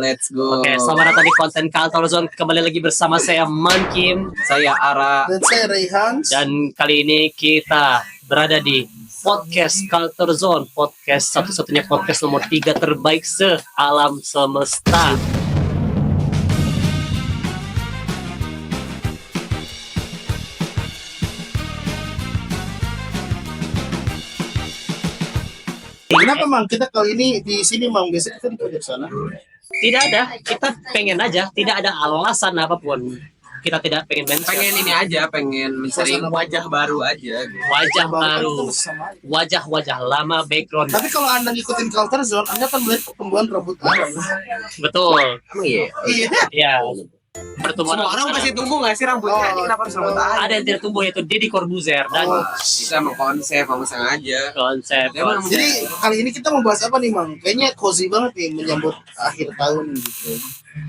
Let's go. Oke, selamat datang di konten Culture Zone. Kembali lagi bersama saya Mankim, Saya Ara. Dan saya Rayhan. dan kali ini kita berada di podcast Culture Zone, podcast satu-satunya podcast nomor 3 terbaik se-alam semesta. Kenapa Mang kita kali ini di sini Mang, biasanya kita di sana? Tidak ada, kita pengen aja, tidak ada alasan apapun. Kita tidak pengen mention Pengen ini aja, pengen mencari Suasana wajah baru aja. wajah Bang, baru, itu sama. wajah-wajah lama background. Tapi kalau Anda ngikutin Culture Zone, Anda akan melihat pertumbuhan rambut Anda. Betul, Emang iya. Iya. ya. Pertemuan Semua orang pasti tumbuh nggak sih rambutnya? Oh. Ini kenapa harus rambut aja? ada yang tidak tumbuh, yaitu Deddy Corbuzier dan Bisa emang konsep, emang sengaja. konsep. Jadi kali ini kita mau bahas apa nih Mang? Kayaknya cozy banget nih menyambut akhir tahun gitu.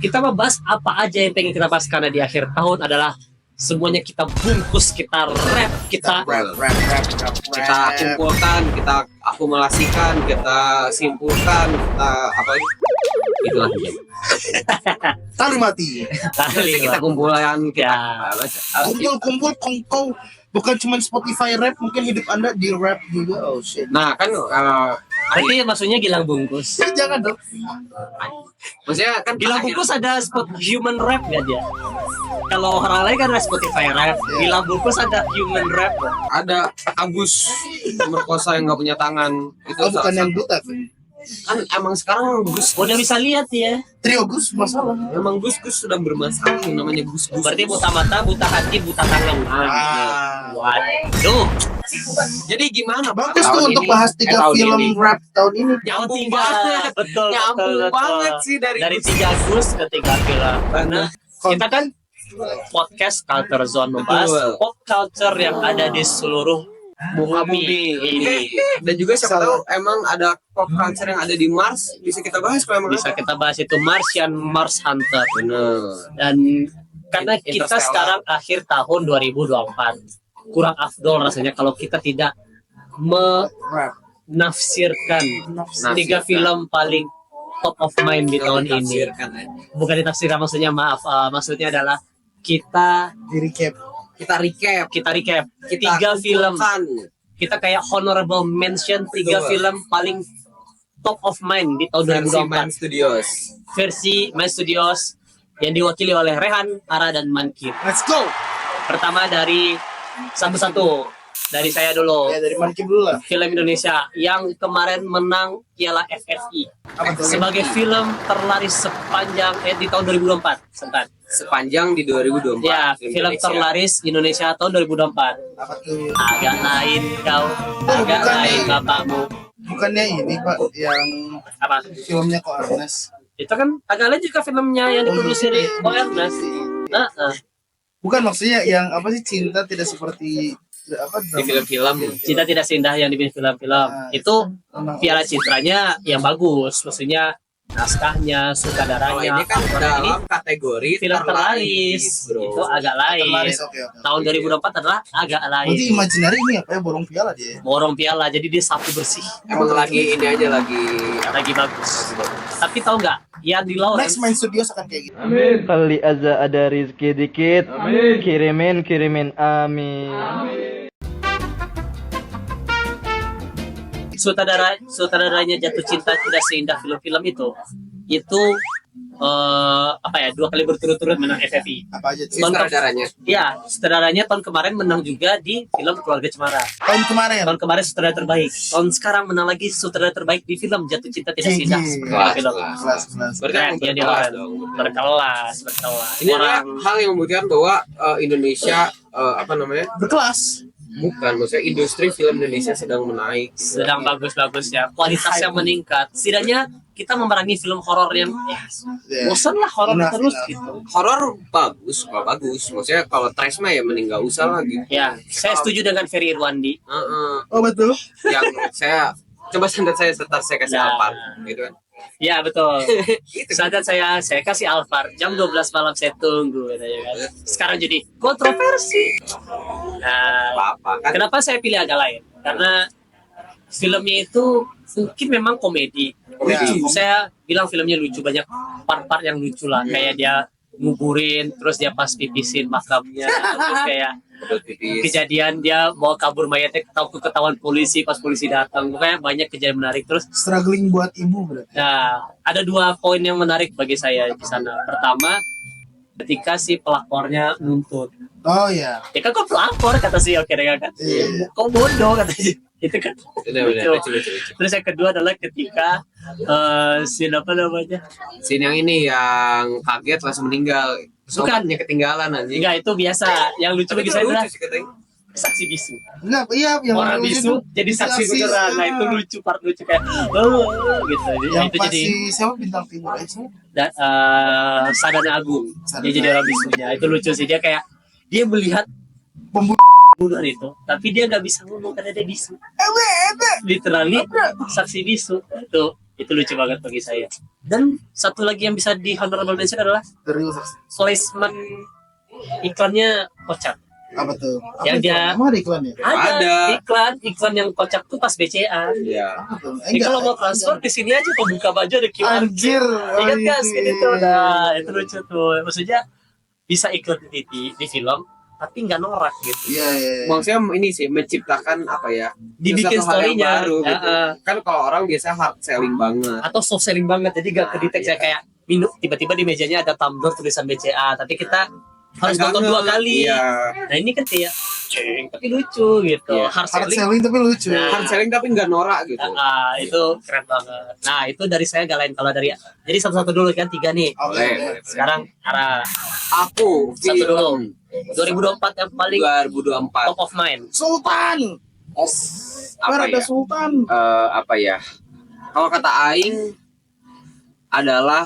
Kita membahas apa aja yang pengen kita bahas, karena di akhir tahun adalah semuanya kita bungkus, kita rap, kita Kita kumpulkan, kita akumulasikan, kita simpulkan, kita apa lagi? Itulah. Tali mati. tarik Kita kumpulan, kita Ya. baca. Kumpul-kumpul kongkow. Bukan cuma Spotify rap, mungkin hidup Anda di rap juga. Oh shit. Nah kan, Tapi maksudnya Gilang Bungkus. Jangan dong. maksudnya kan Gilang Bungkus ada spot human rap gak dia? Kalau orang lain kan ada Spotify rap, Gilang Bungkus ada human rap. ada Agus merkosa yang nggak punya tangan. Itu Oh, bukan yang salah buta. satu. Kan emang sekarang Gus Udah bisa lihat ya. Trio Gus masalah. Emang Gus sudah bermasalah yang namanya Gus. Berarti buta mata, buta hati, buta tangan. Waduh. Jadi gimana? Pak? Bagus tuh Tahun untuk ini- bahas 3 tahun film ini. rap tahun ini. Nyambung Tiga. banget. Betul, Nyambung betul. banget sih dari 3 Gus ke 3 film. Karena Kon- kita kan podcast Culture Zone membahas Betul. pop culture yang ada di seluruh bumi ini. Dan juga siapa tahu emang ada pop culture yang ada di Mars, bisa kita bahas kalau emang Bisa kita bahas itu Martian Mars Hunter. bener. Dan karena kita Interstellar. sekarang akhir tahun 2024, kurang afdol rasanya kalau kita tidak menafsirkan Rap. 3 film paling top of mind di tahun ini. Ditafsirkan aja. Bukan ditafsirkan, maksudnya maaf, maksudnya adalah kita Di recap. Kita recap, kita 3 film, kumpulkan. kita kayak honorable mention 3 Betul. film paling top of mind di tahun Versi 2024 Man Studios. versi My Studios yang diwakili oleh Rehan, Ara, dan Manki. Let's go. Pertama dari satu-satu, dari saya dulu. Ya dari Mankim dulu lah. Film Indonesia yang kemarin menang Piala FFI Apa tuh? sebagai film terlaris sepanjang di tahun 2024. Sebentar. Sepanjang di 2024. Ya, film Indonesia. terlaris Indonesia tahun 2024. Apa tuh? Agak lain kau, agak bukan lain nih. bapakmu. Bukannya ini Pak yang Apa? filmnya Ko Ernest. Itu kan agak lain juga filmnya yang diproduksi oleh Ernest. Bukan maksudnya yang apa sih, cinta tidak seperti apa Di film-film. Cinta Tidak Seindah yang dibikin film-film. Itu Piala Citranya yang bagus, maksudnya naskahnya, Kalau sutradaranya. ini kan dalam kategori film terlaris, bro. itu agak lain. Terlaris, oke. Tahun 2024 adalah agak Berarti lain. imaginary ini apa ya, borong piala dia. Borong piala, jadi dia sapu bersih, Emang lagi ini aja lagi lagi bagus. Tapi tahu nggak, yang di Lawrence Next Main Studios akan kayak gitu. Kali aja ada rizki dikit, kirimin, amin. sutradaranya Jatuh Cinta Tidak Seindah film-film itu apa ya, 2 kali berturut-turut menang FFI. Apa aja tuh? sutradaranya. Ya, sutradaranya tahun kemarin menang juga di film Keluarga Cemara. Tahun kemarin. Tahun kemarin sutradara terbaik. Tahun sekarang menang lagi sutradara terbaik di film Jatuh Cinta Tidak Gigi. Seindah. Kelas, Film. Kelas. Berarti Keren, emang dia di berkelas Lawrence. dong. Berkelas. Ini adalah hal yang membuktikan bahwa Indonesia apa namanya? Berkelas. Bukan, maksudnya industri film Indonesia sedang menaik. Sedang bagus-bagusnya, kualitasnya meningkat. Setidaknya kita memerangi film horor yang Ya. bosan lah horor Enough, terus enough. gitu. Horor bagus, kalau bagus. Maksudnya kalau trash mah ya mending nggak usah lah gitu. Ya, saya setuju dengan Ferry Irwandi. Heeh. Oh betul. Yang saya coba santet saya setar saya kasih Nah. Alphard gitu kan. Ya betul. Gitu. Saat saya kasih Alphard jam 12 malam saya tunggu katanya kan. Sekarang jadi kontroversi. Nah, Apa-apa kan. kenapa saya pilih agak lain? Karena filmnya itu mungkin memang komedi. Lucu. Saya bilang filmnya lucu, banyak part-part yang lucu lah. Kayak dia nguburin, terus dia pas pipisin makamnya, terus kayak kejadian dia bawa kabur mayatnya ketahuan polisi pas polisi datang. Pokoknya banyak kejadian menarik. Terus Struggling buat ibu berarti. nah, ada 2 poin yang menarik bagi saya di sana. Pertama, ketika si pelapornya nuntut. Oh ya. Ya kan kok pelapor kata si oke kan. Kok bodoh katanya. Itu kan. Lucu. Terus yang kedua adalah ketika si apa namanya? Scene yang ini yang kaget langsung meninggal. Bukan. Sobatnya ketinggalan anjing. Enggak, itu biasa. Yang lucu bagi saya adalah sih katanya. saksi bisu. Enggak, iya yang Orang lucu bisu itu jadi saksi saksi, beneran. Nah, itu lucu, part lucu kayak gitu. yang Itu pas jadi si siapa bintang timur itu. Sadana Agung. Sadana. Dia jadi orang bisunya. Itu lucu sih, dia kayak dia melihat Pembunuh. pembunuhan itu, tapi dia nggak bisa ngomong karena dia bisu. Literally saksi bisu. Itu lucu banget bagi saya. Dan satu lagi yang bisa di honorable mention adalah Terus saksi. placement iklannya kocak. Apa tuh? Yang dia- Emang ada iklannya? Ada. iklan yang kocak tuh pas BCA. Iya. Apa tuh? Jadi kalau mau transfer di sini aja kok buka baju ada QR. Anjir. Ingat oh, gak itu. sih itu? Nah, itu lucu tuh. Maksudnya bisa iklan di film tapi nggak norak gitu. Iya, iya. iya. Maksudnya ini sih menciptakan apa ya? Dibikin sesuatu hal yang story-nya. baru gitu. Ya, Kan kalau orang biasa hard selling banget. atau soft selling banget jadi gak kedetek saya kayak minum tiba-tiba di mejanya ada tumbler tulisan BCA tapi kita harus Kan nonton 2 kali. Iya. Nah ini kan kayak ceng tapi lucu gitu. Iya. Hard Hard selling. selling tapi lucu. Nah. Hard selling tapi nggak norak gitu. Itu keren banget. Nah itu dari saya galain kalau dari jadi satu-satu dulu kan 3 nih. Oke. Boleh. Sekarang arah Aku satu dulu. film 2024 yang paling 2024. top of mind. Sultan. Apa Ada ya? Sultan. Apa ya? Kalau kata Aing adalah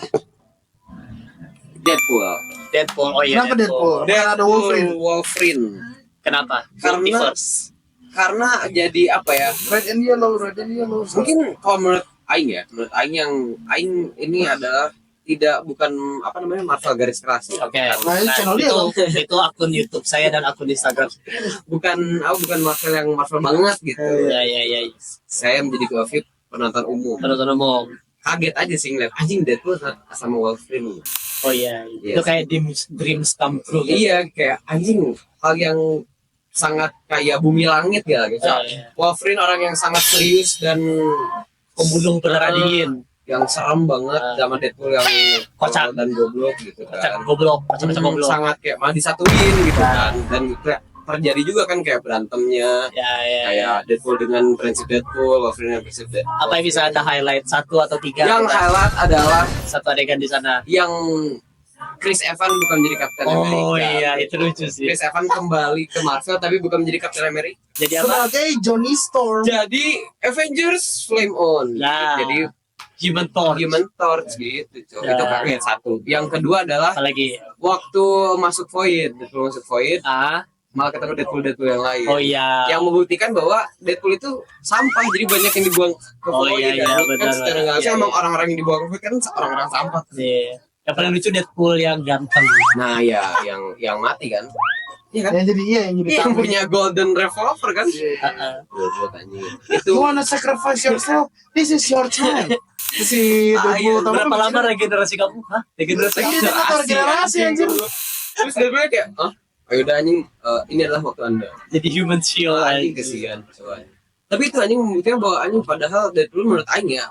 Deadpool. Deadpool. Oh iya. Kenapa Deadpool? Karena ada Wolverine. Wolverine. Kenapa? Karena- Multiverse. Karena jadi apa ya? Red and yellow, red and yellow. Mungkin kalau menurut Aing ya, menurut Aing yang Aing ini adalah bukan apa namanya Marvel garis keras. Oke. Nah, itu channel dia dong. itu akun YouTube saya dan akun Instagram. Bukan Marvel yang Marvel banget gitu. Ya. Saya menjadi COVID penonton umum. Penonton umum. Kaget aja sih ngeliat anjing Deadpool sama Wolverine. Oh iya. Yes. Itu kayak dreams come true. Gitu. Iya, kayak anjing hal yang sangat kayak bumi langit ya gitu. Iya. Wolverine orang yang sangat serius dan Pembunuh beneran dingin. yang serem banget sama Deadpool yang Kocak. dan goblok gitu Kocak kan. goblok, macam-macam goblok. Sangat kayak malah disatuin gitu kan. Dan terjadi juga kan kayak berantemnya Ya. kayak Deadpool dengan prinsip Deadpool, Wolverine dengan prinsip Deadpool. Apa yang bisa Anda highlight 1 atau 3? Yang highlight adalah satu adegan di sana. yang Chris Evans bukan menjadi Captain America. Oh iya, itu lucu sih. Chris Evans kembali ke Marvel tapi bukan menjadi Captain America. Jadi apa? Sebagai Johnny Storm. Jadi Avengers Flame On. Nah. Jadi Human Torch. Human Torch gitu. Cok. Ya. Itu kaget satu. Yang kedua adalah Apalagi? waktu masuk Void, Deadpool masuk Void, malah ketemu Deadpool yang lain. Oh iya. Yang membuktikan bahwa Deadpool itu sampah, jadi banyak yang dibuang ke Oh Void. iya, kan. benar. Kan secara nggak langsung Iya, emang orang-orang yang dibuang ke Void kan orang-orang sampah. Iya. Yang paling lucu Deadpool yang ganteng. Nah ya, yang mati kan. Iya kan? Yang jadi Yang kambing. punya golden revolver kan? Heeh. Goblok anjing. You Itu wanna sacrifice yourself? This is your time. Si iya, Deadpool Berapa lama regenerasi kamu? Hah? Regenerasi Iya, kamu? dia kan regenerasi, anjing. Terus Deadpool kayak, ayo udah anjing, ini adalah waktu Anda. Jadi human shield. Anjing kesian. coba. Tapi itu anjing membuktikan bahwa anjing padahal Deadpool menurut Aing ya,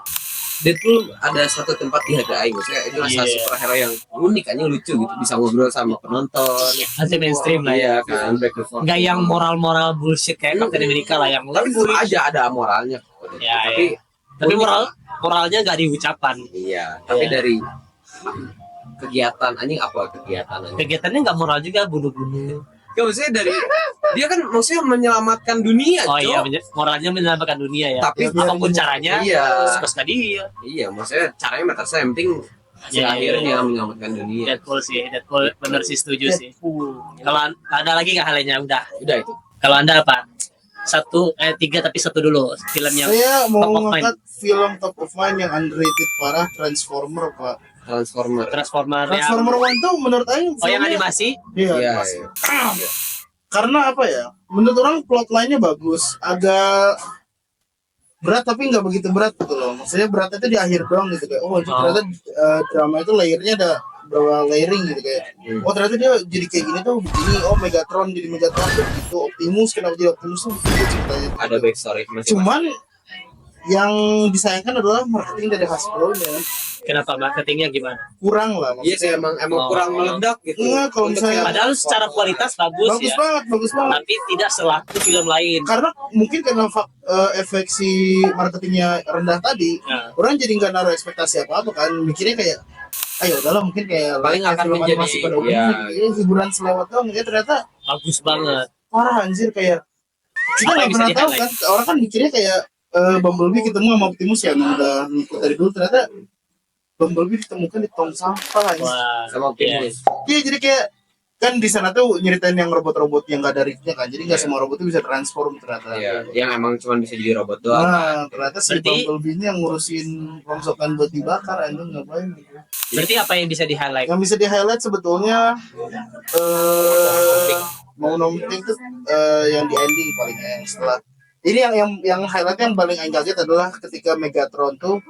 Deadpool ada suatu tempat di hati Aing. Maksudnya itu rasa Iya. superhero yang unik anjing, lucu gitu, bisa ngobrol sama penonton. Anti mainstream lah ya. Iya kan, break the fourth Enggak yang wall. moral-moral bullshit kayak Captain America lah yang Tapi tetap aja ada moralnya. Ya, Tapi tapi moralnya nggak diucapkan. iya, tapi Iya. dari kegiatan anjing apa kegiatan anjing? Kegiatannya nggak moral juga, bunuh-bunuh. Ya maksudnya dari dia kan maksudnya menyelamatkan dunia, Oh Cok. iya, moralnya menyelamatkan dunia ya. Tapi apapun caranya, Iya. suka dia. Iya, maksudnya caranya batasnya yang penting hasil Iya, akhirnya iya. menyelamatkan dunia. Deadpool sih, Deadpool bener sih setuju sih. Kalau ada lagi nggak hal lainnya? Udah. Udah itu. Kalau Anda apa? 3 tapi 1 dulu filmnya. Saya Top mau of mind. ngangkat film top of mind yang underrated parah, Transformer, Pak. Transformer. Transformer yang Transformer One tuh menurut Aing Oh yang filmnya- animasi? Iya, Iya. animasi. Iya. Karena apa ya? Menurut orang plotline-nya bagus, agak berat tapi nggak begitu berat gitu loh. Maksudnya beratnya itu di akhir doang gitu kayak oh ternyata drama itu layernya ada berapa layering gitu kayak oh ternyata dia jadi kayak gini tuh begini, oh Megatron jadi Megatron gitu, Optimus kenapa jadi Optimus tuh gitu ceritanya. Ada backstory masih. Cuman yang disayangkan adalah marketing dari Hasbro nya Kenapa marketingnya gimana? kurang lah Iya sih maksudnya. emang kurang meledak gitu. Enggak, kalau Untuk misalnya- yang- Padahal secara kualitas bagus, Bagus ya, banget, bagus banget. tapi tidak selaku film lain. Karena mungkin karena efek si marketingnya rendah tadi, Nah. orang jadi nggak naruh ekspektasi apa kan, mikirnya kayak ayo udahlah mungkin kayak Paling akan film menjadi, animasi pada ya. umumnya, ya, hiburan selewat doang ya ternyata Bagus banget. parah anjir kayak kita Apa nggak yang bisa pernah tahu kan, di-highlight? orang kan mikirnya kayak Bumblebee ketemu sama Optimus yang udah ngikut dari dulu, ternyata Bumblebee ditemukan di tong sampah anjir. Wah, sama Optimus. Iya jadi kayak kan di sana tuh nyeritain yang robot-robot yang gak ada ritnya kan, jadi nggak semua robot tuh bisa transform ternyata. Iya, yang emang cuma bisa jadi robot doang. Nah, ternyata si Berarti- Bumblebee ini yang ngurusin rongsokan buat dibakar anjing ngapain gitu. berarti apa yang bisa di-highlight? Yang bisa di-highlight sebetulnya Monomting tuh yang di ending paling setelah ini yang highlight yang paling aing kaget adalah ketika Megatron tuh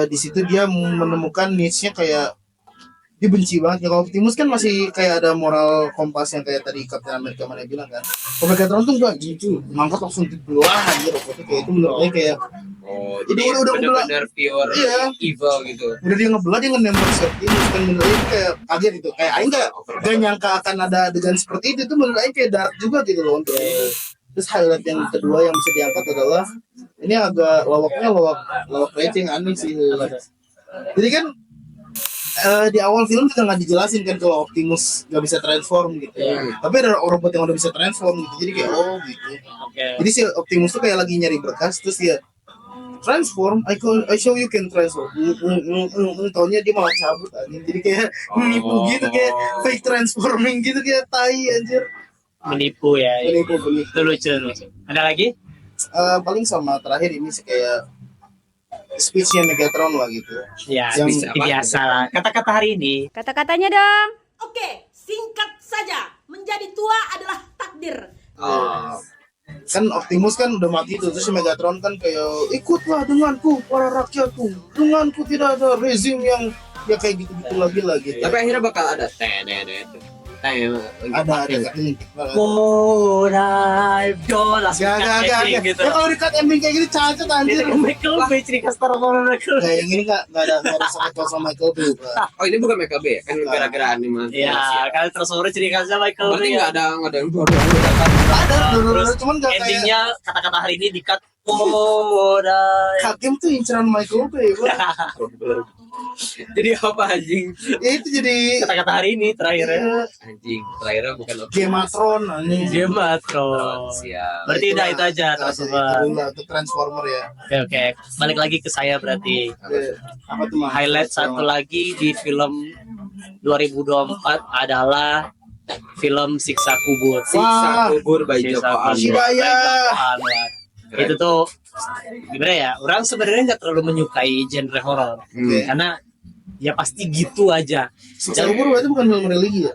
di situ dia menemukan niche-nya kayak dia benci banget. Kalau Optimus kan masih kayak ada moral kompas yang kayak tadi Captain America mana bilang kan. Kalau Megatron tuh enggak gitu, ngangkat langsung dibelah aja robotnya kayak itu menurut saya kayak Oh, Jadi jadi udah benar-benar pure Iya. evil gitu. udah dia ngebelah dia nembak si Optimus kan menurut Aing kayak kaget gitu kayak Aing gak nyangka akan ada adegan seperti itu menurut Aing kayak dark juga gitu loh untuk itu. Terus highlight yang kedua yang bisa diangkat adalah ini agak lawak receh aneh sih. Jadi kan di awal film kita nggak dijelasin kan kalau Optimus nggak bisa transform gitu. Tapi ada robot yang udah bisa transform gitu. Jadi kayak oh gitu. Oke. Jadi si Optimus tuh kayak lagi nyari berkas terus dia transform, I show you can transform. Taunya dia malah cabut anjing. Jadi kayak menipu gitu kayak fake transforming gitu kayak tai anjir. Menipu ya. Menipu. Itu lucu. Ada lagi? Paling sama terakhir ini sih kayak speech-nya Megatron lah gitu. Ya, Yang- seperti biasa lah. Kata-kata hari ini. Kata-katanya dong. Oke, singkat saja. Menjadi tua adalah takdir. Oh. Kan Optimus kan udah mati tuh, terus si Megatron kan kayak ikutlah denganku para rakyatku, denganku tidak ada rezim yang ya kayak gitu-gitu lagi lah gitu. Tapi akhirnya bakal ada Ada katanya. Yo, langsung cut ending gitu. Ya kalau di cut ending kayak gini cacat anjir. Itu Michael Bay, ciri khas Michael Nah, yang ini nggak ada sama sama Michael Bay. Pak. Oh ini bukan Michael Bay ya? Kan gara-gara animasi. Ya, kalian terus ciri khasnya Michael Berarti Bay. nggak Ya. ada yang baru kan? Ada, Terus cuman nggak kayak endingnya kata-kata hari ini di cut. Komoda. Hakim tuh inceran Michael Bay. Pak. Jadi apa anjing? Ya itu jadi Kata-kata hari ini terakhirnya. Anjing, terakhirnya bukan Gematron anjing. Gematron. Siap. Berarti udah itu aja Nah, teman-teman. itu lah, itu Transformer ya. Oke. Balik lagi ke saya berarti. Apa tuh Mas? Highlight satu lagi di film 2024 adalah film Siksa Kubur. Siksa kubur by Joko Siksa Anwar. Shibaya. Anwar. Itu tuh gimana ya? Orang sebenarnya nggak terlalu menyukai genre horor karena ya pasti gitu aja. Siksa kubur berarti bukan film religi ya?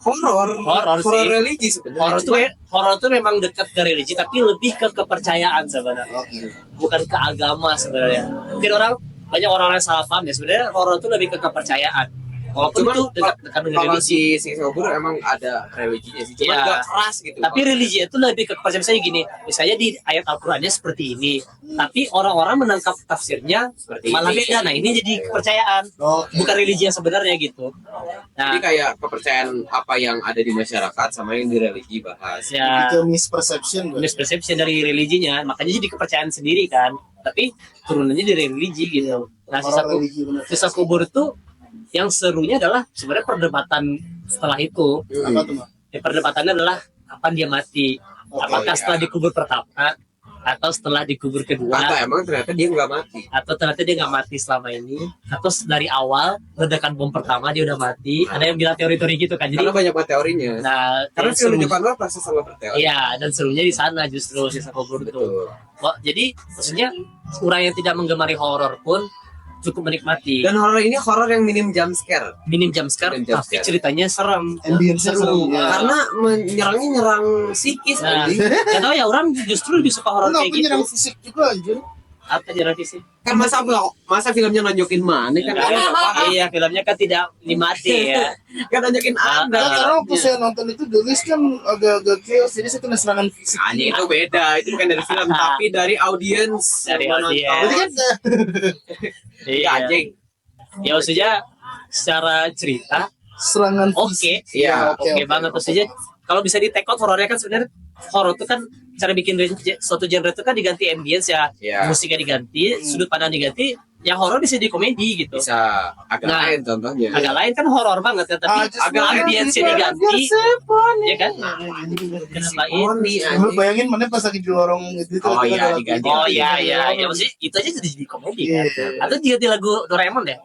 Horor Horor sih. religi sebenarnya. Horor tuh memang dekat ke religi tapi lebih ke kepercayaan sebenarnya. Oke. Bukan ke agama sebenarnya. Mungkin banyak orang yang salah paham ya, sebenarnya horor itu lebih ke kepercayaan. Walaupun Cuman itu dekat dengan kalau religi. si Siksa kubur emang ada religinya sih. Cuma Iya. nggak keras gitu. Tapi religi itu lebih ke kepercayaan. Misalnya gini, misalnya di ayat Al-Qur'annya seperti ini, tapi orang-orang menangkap tafsirnya Seperti malah ini. beda. Nah, ini jadi kepercayaan, Oke. bukan religi yang sebenarnya gitu. Nah, Jadi kayak kepercayaan apa yang ada di masyarakat sama yang di religi bahas. ya Itu misperception berarti. misperception dari religinya, makanya jadi kepercayaan sendiri kan. Tapi turunannya dari religi gitu. Nah, Orang religi bener. sisa kubur itu yang serunya adalah sebenarnya perdebatan setelah itu. Apa tuh Mas? Ya, perdebatannya adalah kapan dia mati. Oke, Apakah ya. setelah dikubur pertama atau setelah dikubur Atau kedua, emang ternyata dia nggak mati. atau ternyata dia nggak mati selama ini, atau dari awal ledakan bom pertama dia udah mati. Ada yang bilang teori-teori gitu kan. Jadi Karena banyak banget teorinya. nah, Karena yang film seru- Joko Anwar pasti selalu berteori. iya, dan serunya di sana justru sisa kubur itu. Betul. Jadi maksudnya orang yang tidak menggemari horor pun cukup menikmati. Dan horor ini horor yang minim jump scare. Minim jump scare, Minim jump tapi scare. ceritanya serem. Ambience-nya seru. Ya. Karena menyerangnya nyerang psikis. Nah, anjing. gak tahu ya orang justru lebih suka horor Enggak, kayak penyerang gitu. fisik juga anjir. Apa nyerang fisik? Kan masa filmnya nunjukin mana kan? Iya, filmnya kan tidak dimati ya. Kan nunjukin Nah, ada. karena waktu saya nonton itu Dolis kan agak-agak chaos, jadi saya kena serangan fisik. Anjing itu beda, itu bukan dari film tapi dari audiens. Dari Penonton. audiens. Berarti kan Iya Iya. anjing. Ya maksudnya secara cerita serangan oke, fisik. Iya, oke banget maksudnya. Kalau bisa di take out horornya kan sebenarnya horor itu kan cara bikin suatu genre itu kan diganti ambience ya, Iya. musiknya diganti, sudut pandang diganti. Yang horor bisa di komedi gitu. Bisa agak Nah, lain contohnya. Agak lain kan horor banget ya, tapi agak ambience-nya diganti, ya kan? Kenapa Poni, itu? anjing. Bayangin mana pas lagi di lorong itu Oh, kan iya, ada lagu. diganti. Oh iya iya, ya maksudnya itu aja jadi komedi kan. Iya. Atau diganti lagu Doraemon deh.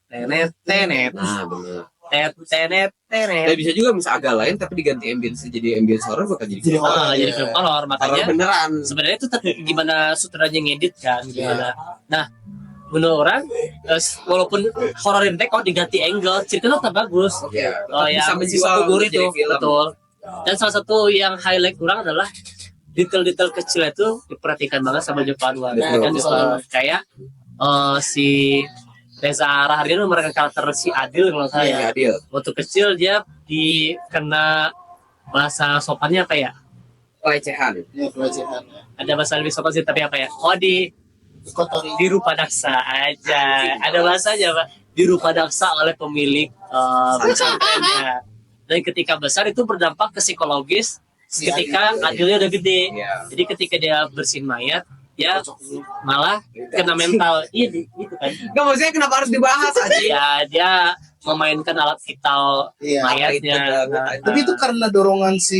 Tenet tenet Nah, benar. tenet tenet. Ya bisa juga misal agak lain tapi diganti ambience jadi ambience horor bakal jadi Jadi horor. horor, Jadi iya. film horor Horor makanya beneran. sebenarnya itu gimana sutradaranya ngedit kan gimana. Nah, menurut orang walaupun horor yang take out diganti angle, ceritanya tetap bagus. Iya. Oh Bisa yang menjual siswa kubur itu jadi film. betul. Dan salah satu yang highlight kurang adalah detail-detail kecil itu diperhatikan banget sama Joko Anwar. Betul. Kan, kayak si Reza Rahardian memerankan karakter si Adil kalau nggak salah Iya, ya. adil. Waktu kecil dia dikena bahasa sopannya apa ya? Pelecehan. Iya, pelecehan. Ada bahasa lebih sopan sih tapi apa ya? Oh Kotori. di Rupadaksa aja. Ada bahasanya Pak. Di Rupadaksa oleh pemilik pesantrennya. Dan ketika besar itu berdampak ke psikologis ketika Adilnya udah gede. Iya. Jadi ketika dia bersihin mayat, ya malah kena mental. Iya gitu kan. Gak maksudnya kenapa harus dibahas aja? Ya dia memainkan alat vital Iya, mayatnya. Nah, Tapi itu karena dorongan si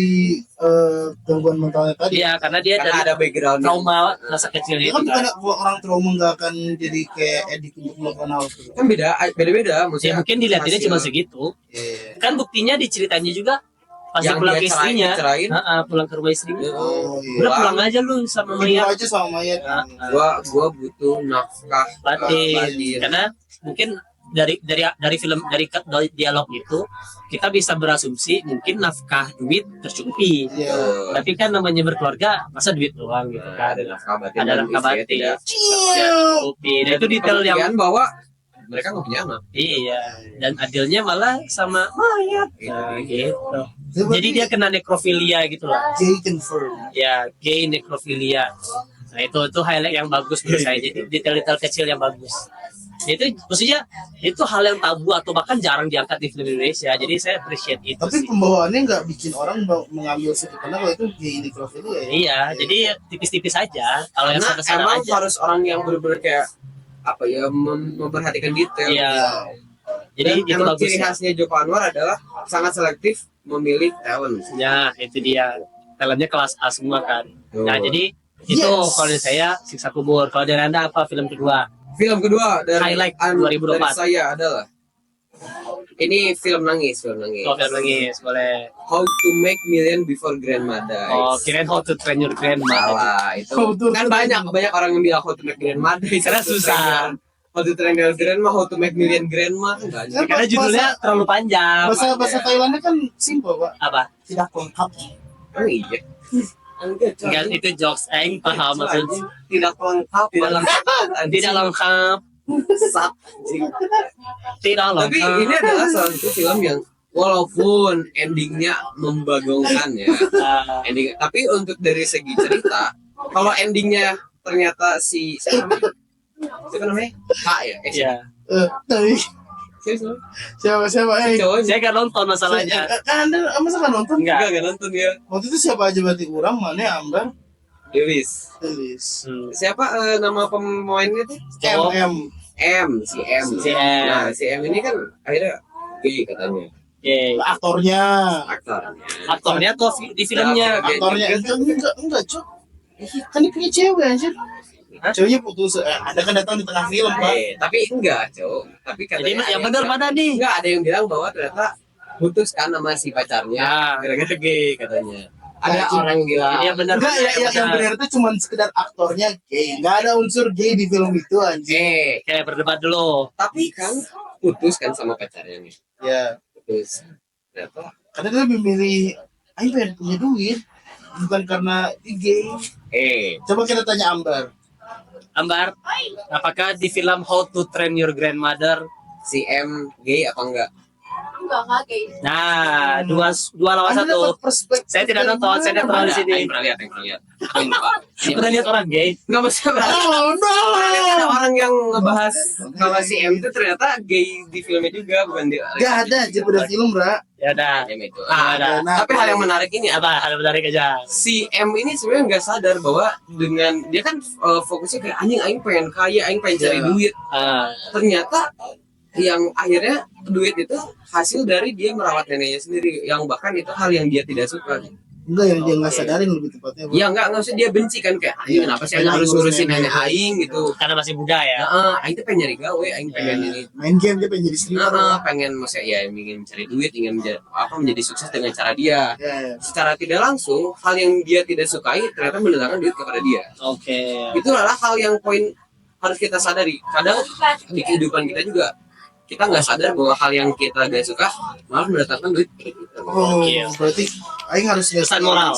gangguan mentalnya tadi. iya karena dia Karena dari ada background trauma masa kecilnya Dia itu kan kan. bukan orang trauma nggak akan jadi kayak edik untuk melakukan hal itu. kan beda-beda Ya maksudnya. mungkin dilihatinnya hasil cuma segitu. Iya. Kan buktinya diceritanya juga pas dia yang pulang dia ke istrinya. cerain. Pulang ke rumah istrinya. Oh iya. Udah pulang aja lu sama Tidur mayat. aja sama mayat. Gua butuh nafkah Batin. Karena mungkin dari film dari dialog itu kita bisa berasumsi mungkin nafkah duit tercukupi. Iya. Tapi kan namanya berkeluarga masa duit doang gitu kan. ada nafkah batin Ada dan nafkah istrinya batin. tidak. Tercukupi. Dan itu detail yang Pembuktian bahwa mereka nggak punya anak. iya dan adilnya malah sama mayat. Nah, gitu. Jadi dia kena nekrofilia gitu lah. Gay confirm. Ya gay nekrofilia. Nah itu highlight yang bagus menurut saya. Jadi detail-detail kecil yang bagus. Itu maksudnya itu hal yang tabu atau bahkan jarang diangkat di film Indonesia. Jadi saya appreciate itu Tapi sih. pembawaannya nggak bikin orang mengambil sudut pandang kalau itu gay necrophilia ya. Iya, jadi tipis-tipis aja. Kalau yang Karena sana-sana emang aja. harus orang yang benar-benar kayak apa ya memperhatikan detail. Iya. Jadi Dan itu emang bagus. ciri Ya. khasnya Joko Anwar adalah sangat selektif memilih talent. Ya, itu dia. Talentnya kelas A semua kan. Nah, Tuh. jadi itu Yes. kalau dari saya Siksa Kubur. Kalau dari Anda apa film kedua? Film kedua dari Highlight 2024. dari saya adalah ini film nangis. Oh, film nangis, boleh. How to Make Million Before Grandma Dies. Oh, kirain How to Train Your Grandma. Salah, itu How to kan Train- banyak orang yang bilang How to Make Grandma Dies. Karena susah. How to Train Your Grandma, How to Make Million Grandma kan banyak. Kan Karena judulnya terlalu panjang. bahasa Thailandnya kan simpel pak, Apa? tidak lengkap. Oh iya. Enggak, itu jokes aing paham maksudnya. Tidak lengkap. Tidak lengkap. Tidak lengkap. Sat. Tidak Tapi lengkap. ini adalah salah satu film yang walaupun endingnya membagongkan ya, ending. Tapi untuk dari segi cerita, kalau endingnya ternyata siapa namanya? H ya? Iya. Tapi Siapa? siapa Cowoknya. Saya kan nonton masalahnya. Kan anda masa kan nonton? Enggak. Enggak nonton ya. Waktu itu siapa aja berarti orang mana Ambar Lewis. Tulis Siapa nama pemainnya tuh? Cowok. M Si M. Si M. Nah, si M ini kan akhirnya gay katanya. Oke. aktornya Aktornya. Aktornya tuh di filmnya. aktornya enggak cok kan dia punya cewek anjir. Hah? Ceweknya putus ada kan datang di tengah film pak. Tapi enggak, Cok. Tapi Jadi katanya yang ada benar mana nih? Enggak, ada yang bilang bahwa ternyata putus kan sama si pacarnya Nah. gara-gara gay katanya. ada Nah, orang bilang Iya benar. Enggak, yang benar itu cuma sekedar aktornya gay. Enggak ada unsur gay di film itu anjing. eh Kayak berdebat dulu. tapi kan putus kan sama pacarnya nih, Ya, putus ternyata karena dia lebih milih ayo pengen punya duit bukan karena dia gay. Coba kita tanya Ambar. Ambar, apakah di film How to Train Your Grandmother? si M gay apa enggak? Enggak gay. Nah, dua lawan Anda satu. dapat perspektif Saya tidak nonton, saya tidak pernah di sini. Yang pernah lihat Poin apa? Pernah lihat orang gay? Nggak masalah. Oh no. Ada orang yang ngebahas kalau si M itu ternyata gay di filmnya juga, bukan di. Gak ada aja pada film, Bra. Ya udah. M itu. Ah, ada. Tapi hal yang menarik ini Apa? Hal menarik aja. si M ini sebenarnya nggak sadar bahwa dengan dia kan fokusnya kayak anjing aing pengen kaya, aing pengen cari Iya. duit. Ah, Ternyata yang akhirnya duit itu hasil dari dia merawat neneknya sendiri, yang bahkan itu hal yang dia tidak suka. Enggak, yang dia nggak sadarin lebih tepatnya. Bro. Ya nggak usah dia benci kan kayak anjing kenapa sih aing harus ngurusin nenek aing gitu. karena masih muda ya. Aing tuh pengen nyari gawe, aing pengen ini. Main game dia pengen jadi streamer. Pengen maksudnya ya ingin mencari duit, ingin menjadi sukses dengan cara dia. Ya. Secara tidak langsung, hal yang dia tidak sukai ternyata mendatangkan duit kepada dia. Oke. Itu adalah hal yang poin harus kita sadari. Kadang di kehidupan kita juga kita nggak sadar bahwa hal yang kita gak suka malah mendatangkan duit. Oh, Iya. berarti Aing harus Pesan moral.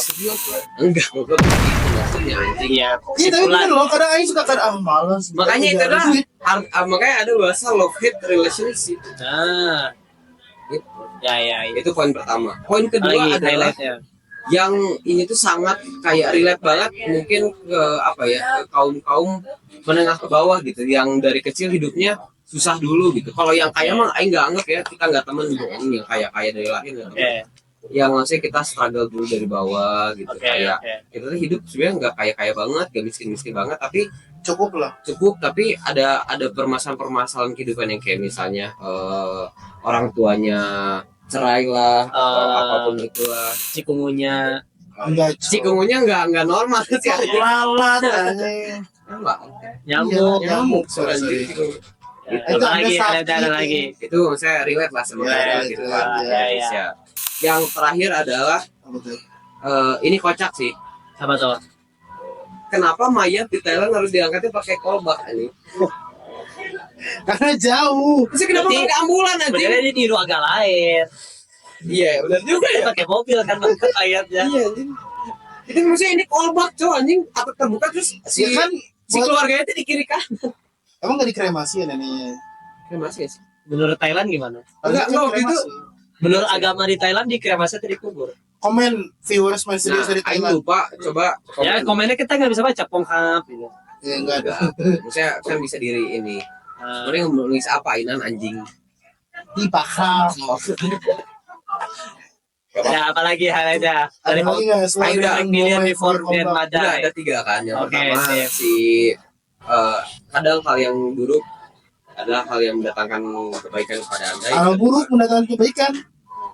Enggak, goblok gitu maksudnya anjing. Iya. Iya, tapi Kesimpulan. bener loh, kadang Aing suka malas. Makanya itu Udah ada adalah duit. makanya ada bahasa love hate relationship. Nah, Gitu. ya. Itu poin pertama. Poin kedua Lagi adalah highlightnya. yang ini tuh sangat kayak relate banget mungkin ke apa ya, ke kaum menengah ke bawah gitu yang dari kecil hidupnya susah dulu gitu. Kalau yang kaya mah aing nggak anggap ya, kita nggak temen gitu yang kaya dari lahir nggak temen. Oke. Yang maksudnya kita struggle dulu dari bawah gitu, Oke. kayak Oke. kita tuh hidup sebenarnya nggak kaya banget, nggak miskin banget, tapi Cukup lah. cukup. Tapi ada permasalahan kehidupan yang kayak misalnya orang tuanya cerai lah atau apapun itulah. Cikungunya. Enggak. Cikungunya nggak normal sih. lalat anjing. Enggak. Nyambuk. Iya, nyamuk Sorry. sorry. Ya, Itu ada lagi, ada ada sakit. lagi. Itu saya relate lah sama Ya, saya itu gitu ya, kan. ya. Ya. Yang terakhir adalah Apa tuh? ini kocak sih. Apa tuh? Kenapa mayat di Thailand harus diangkatnya pakai kolbak ini? Karena jauh. Terus kenapa Berarti- pakai ambulan aja? Sebenarnya dia niru agak lain. Iya, benar juga Dia ya. pakai mobil kan untuk ayatnya. Iya, anjing. Itu maksudnya ini kolbak cowok anjing, atap terbuka terus si Ya kan si keluarganya itu di kiri kanan. emang nggak dikremasi ya neneknya? Kremasi ya sih? Menurut Thailand gimana? Enggak, Harusnya waktu itu kremasi. Menurut agama di Thailand dikremasi atau dikubur? Komen viewers main serius dari Aing Thailand. lupa, coba Ya komennya kita nggak bisa baca ponghap gitu. Ya enggak ada. Maksudnya kan bisa diri ini. Nah, Sebenarnya nulis apa Inan anjing. Dipakal. ya apalagi hal aja Ada dari lagi nggak selain Aing udah yang Million mulai Before kompak? Grandmother. Udah ada 3 kan. Yang Oke, pertama sip. si kadang hal yang buruk adalah hal yang mendatangkan kebaikan kepada Anda. Hal buruk mendatangkan kebaikan.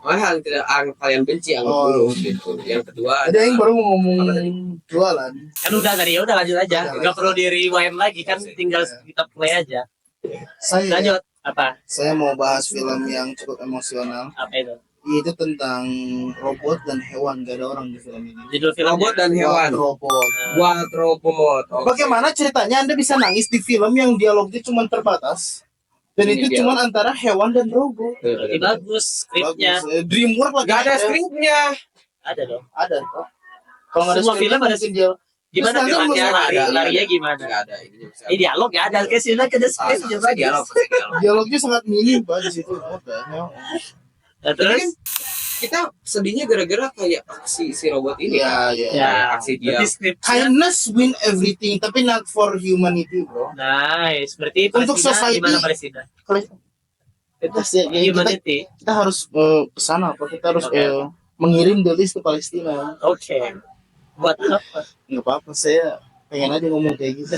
Hal yang tidak hal yang benci anggap Oh. buruk gitu. Yang kedua Ada yang baru mau ngomong jualan. Kan udah tadi ya udah lanjut aja. Nggak perlu di rewind lagi kan tinggal kita play aja. Saya Lanjut apa? saya mau bahas film yang cukup emosional. Apa itu? Itu tentang robot dan hewan. Gak ada orang di film ini. Judul filmnya? robot dan hewan. Robot. Wild robot. Oke. Bagaimana ceritanya Anda bisa nangis di film yang dialognya cuma terbatas? Dan Ini itu dia. cuma antara hewan dan robot. Berarti bagus skripnya. Bagus. Dreamwork lagi. Gak ada skripnya. Ada dong. Ada. Kok. Kalau nggak ada Semua skripnya, film ada mungkin dia. Gimana Terus nanti filmnya menurut lari? saya- Larinya gimana? Gak ada ini. Ini dialog ya ada kesini ke skrip juga dialog. Dialognya sangat minim Pak, di situ. Udah, ya. Nah, Tapi kan terus kita sedihnya gara-gara kayak aksi si robot ini. Iya, iya. ya aksi dia. berarti skripnya Kindness win everything, tapi not for humanity, bro. nice. Berarti Untuk Palestina society- gimana Palestina? Kita, kita, Humanity. kita harus ke sana, Pak. Kita harus Oke. mengirim delis ke Palestina. Oke. Buat apa? Nggak apa-apa, saya pengen aja ngomong kayak gitu.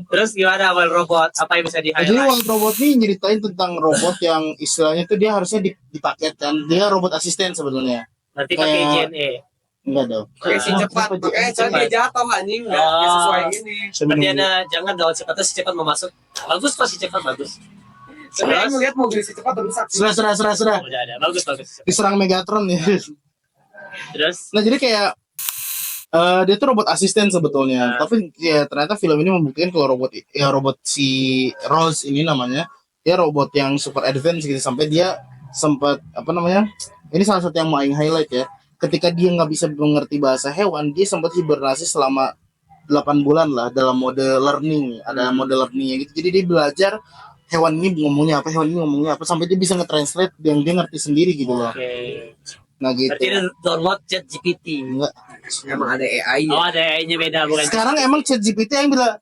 Terus gimana awal robot? Apa yang bisa di Jadi highlight? Wild Robot ini nyeritain tentang robot yang istilahnya tuh dia harusnya dipaketkan. Dia robot asisten sebenarnya. Nanti pakai kayak- JNE. Enggak dong. Kayak si cepat, Kenapa makanya cepat? dia jatuh anjing nggak Oh. sesuai ini. Saya Berarti minum ada jangan dong cepat si cepat mau masuk. Bagus kok si cepat bagus. Sebenarnya melihat mobil si cepat rusak. dulu. Serah. Udah ada. Bagus. Diserang Megatron ya. Terus Nah jadi kayak Dia tuh robot asisten sebetulnya. Tapi ya ternyata film ini membuktikan kalau robot si Rose ini namanya, dia robot yang super advance gitu sampai dia sempat apa namanya? Ini salah satu yang mau aing highlight ya. Ketika dia nggak bisa mengerti bahasa hewan, dia sempat hibernasi selama 8 bulan lah dalam mode learning. Ada mode learningnya gitu. Jadi dia belajar hewan ini ngomongnya apa, hewan ini ngomongnya apa sampai dia bisa nge-translate yang dia ngerti sendiri gitu loh. Oke. Nah gitu. Berarti dia download chat GPT. Enggak. Emang ada AI Oh, ya. ada AI-nya beda bukan? Sekarang emang chat GPT yang bilang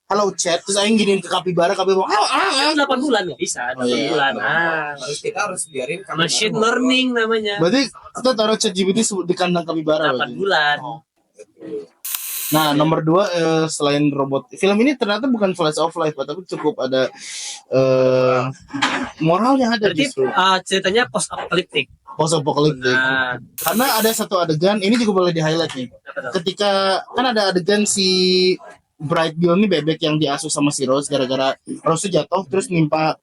halo chat, terus aing giniin ke kapibara bilang Kan 8 bulan nggak bisa, 8 Oh, iya. bulan. Kita harus biarin Machine learning namanya. berarti kita taruh chat GPT di kandang kapibara 8 berarti. bulan. Nah nomor 2 selain robot, film ini ternyata bukan slice of life tapi cukup ada moralnya ada Berarti justru ceritanya post apokaliptik. post apokaliptik. Nah, Karena ada satu adegan ini juga boleh di highlight nih. apa tuh? Ketika kan ada adegan si Bright Bill nih bebek yang diasuh sama si Rose gara-gara Rose tuh jatuh terus nimpa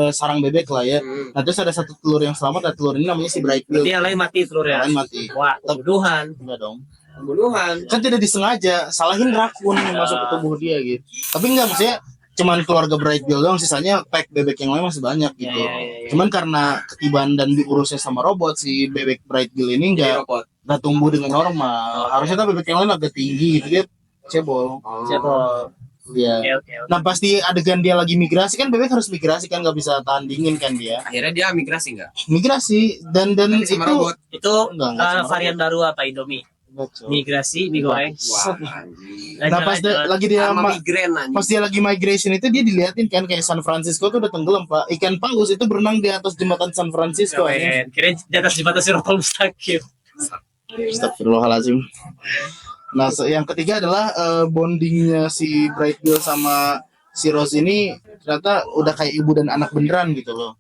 sarang bebek lah ya. Nah terus ada satu telur yang selamat, ada telur ini namanya si Bright Bill. Dia lain mati telurnya. Yang lain mati. Wah, pembunuhan. Enggak dong. pembunuhan. Kan tidak disengaja, salahin rakun yang masuk ke tubuh dia gitu. Tapi enggak maksudnya cuman keluarga Bright Bill doang, sisanya pack bebek yang lain masih banyak gitu. Ya. Cuman karena ketiban dan diurusnya sama robot, si bebek Bright Bill ini Jadi enggak robot. tumbuh dengan normal. Harusnya tuh bebek yang lain agak tinggi gitu dia cebol. Siapa? Iya. Oke. Nah pasti adegan dia lagi migrasi kan bebek harus migrasi kan nggak bisa tahan dingin kan dia Akhirnya dia migrasi nggak? migrasi dan Tadi itu sama robot. Itu Enggak sama varian baru apa Indomie? Migrasi, mie goreng. Wah, anjing. Nah pas lagi dia Sama migrain anjing. pas dia lagi migration itu dia diliatin kan kayak San Francisco tuh udah tenggelam pak, ikan paus itu berenang di atas jembatan San Francisco ya. Kira di atas jembatan Sirotol Mustaqim. Astagfirullahaladzim. Nah yang ketiga adalah bondingnya si Bright Bill sama si Rose ini ternyata udah kayak ibu dan anak beneran gitu loh.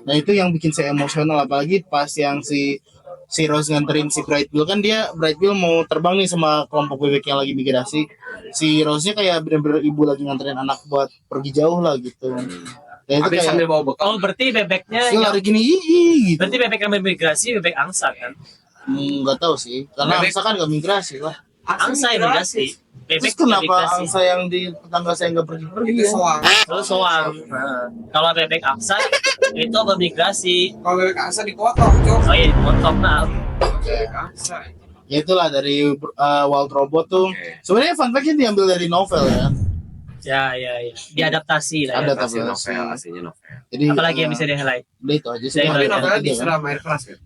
Nah itu yang bikin saya emosional, apalagi pas yang si Rose nganterin si Bright Bill kan Bright Bill mau terbang nih sama kelompok bebek yang lagi migrasi. Si Rose-nya kayak bener-bener ibu lagi nganterin anak buat pergi jauh lah gitu. Nah itu Habis kayak sambil bawa bekal. Oh, berarti bebeknya dia lari gini gitu. berarti bebek yang migrasi bebek angsa kan? Nggak tahu sih, karena Bebek- angsa kan nggak migrasi lah. Angsa yang migrasi. Terus Bebek kenapa migrasi. angsa yang di tetangga saya nggak pergi-pergi Itu ya? soang. Terus soang. Kalau bebek angsa itu bermigrasi. Kalau bebek angsa dipotong, cok. Oh iya, potong nah. Bebek angsa. Ya itulah dari Wild Robot tuh. Sebenarnya fun fact-nya diambil dari novel ya. Ya. Diadaptasi lah. Ya. Adaptasi. Aslinya novel, aslinya novel. Jadi Apalagi yang bisa di-highlight? udah itu aja sih. Tapi Tapi Iya, novelnya Iya, diserang air keras kan?